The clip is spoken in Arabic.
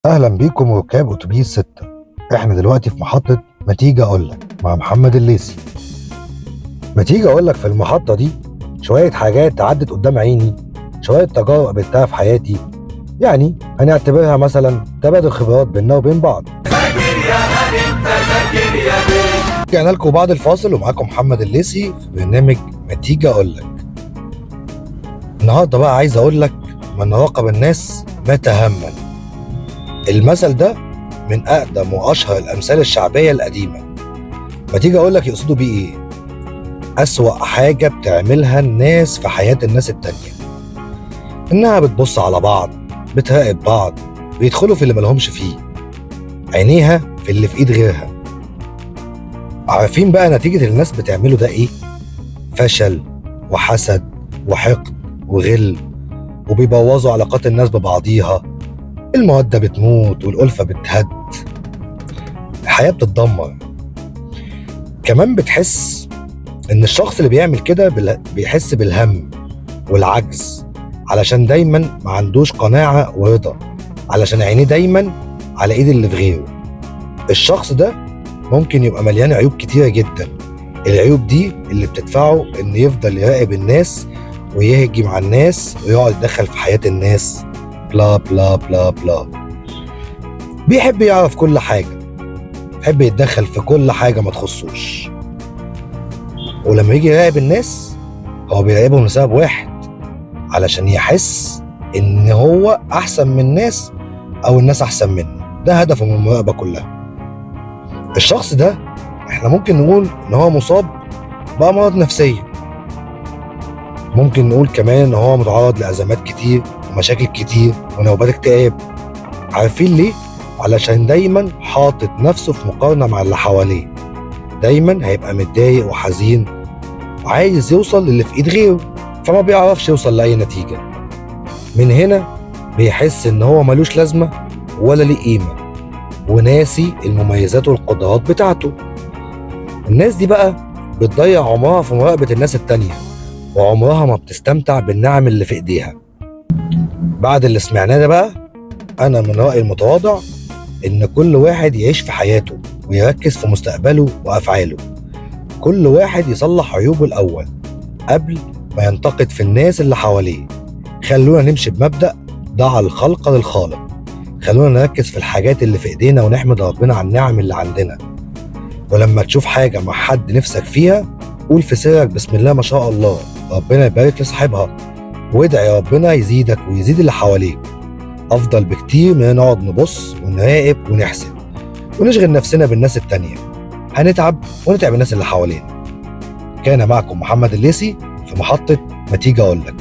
أهلا بيكم ركاب أتوبيس 6. إحنا دلوقتي في محطة ما تيجي أقولك مع محمد الليثي. ما تيجي أقولك في المحطة دي شوية حاجات عدت قدام عيني، شوية تجارب قابلتها في حياتي، يعني هنعتبرها مثلا تبادل خبرات بيننا وبين بعض. ذاكر يا هاني انت ذاكر يا بيه. رجعنا لكم بعد الفاصل ومعاكم محمد الليثي في برنامج ما تيجي أقولك. النهارده بقى عايز أقولك من راقب الناس مات هما. المثل ده من أقدم وأشهر الأمثال الشعبية القديمة. ما تيجي أقولك يقصدوا بيه إيه؟ أسوأ حاجة بتعملها الناس في حياة الناس التانية إنها بتبص على بعض، بتراقب بعض، بيدخلوا في اللي ملهمش فيه، عينيها في اللي في إيد غيرها. عارفين بقى نتيجة اللي الناس بتعمله ده إيه؟ فشل وحسد وحقد وغل، وبيبوظوا علاقات الناس ببعضيها. المودة بتموت والألفة بتهد، الحياة بتتدمر. كمان بتحس إن الشخص اللي بيعمل كده بيحس بالهم والعجز، علشان دايما ما عندوش قناعة ورضا، علشان عينيه دايما على إيد اللي في غيره. الشخص ده ممكن يبقى مليان عيوب كتيرة جدا، العيوب دي اللي بتدفعه إن يفضل يراقب الناس ويهجم على الناس ويقعد يدخل في حياة الناس، بلا بلا بلا بلا. بيحب يعرف كل حاجة، بيحب يتدخل في كل حاجة ما تخصوش. ولما يجي يراقب الناس هو بيراقبهم لسبب واحد، علشان يحس ان هو احسن من الناس او الناس احسن منه. ده هدفه من المراقبة كلها. الشخص ده احنا ممكن نقول ان هو مصاب بأمراض نفسية، ممكن نقول كمان ان هو متعرض لأزمات كتير ومشاكل كتير ونوبات اكتئاب. عارفين ليه؟ علشان دايما حاطط نفسه في مقارنة مع اللي حواليه، دايما هيبقى متضايق وحزين وعايز يوصل للي في ايد غيره، فما بيعرفش يوصل لأي نتيجة. من هنا بيحس ان هو ملوش لازمة ولا ليه قيمة، وناسي المميزات والقدرات بتاعته. الناس دي بقى بتضيع عمرها في مراقبة الناس التانية، وعمرها ما بتستمتع بالنعم اللي في ايديها. بعد اللي سمعناه ده بقى، انا من رأيي المتواضع ان كل واحد يعيش في حياته ويركز في مستقبله وافعاله. كل واحد يصلح عيوبه الاول قبل ما ينتقد في الناس اللي حواليه. خلونا نمشي بمبدأ ضع الخلق للخالق. خلونا نركز في الحاجات اللي في ايدينا ونحمد ربنا على النعم اللي عندنا. ولما تشوف حاجة مع حد نفسك فيها، قول في سرك بسم الله ما شاء الله، ربنا يبارك لصاحبها، وادعي ربنا يزيدك ويزيد اللي حواليك. افضل بكتير من نقعد نبص ونراقب ونحسب ونشغل نفسنا بالناس التانية. هنتعب ونتعب الناس اللي حوالينا. كان معكم محمد الليثي في محطة ما تيجي أقولك.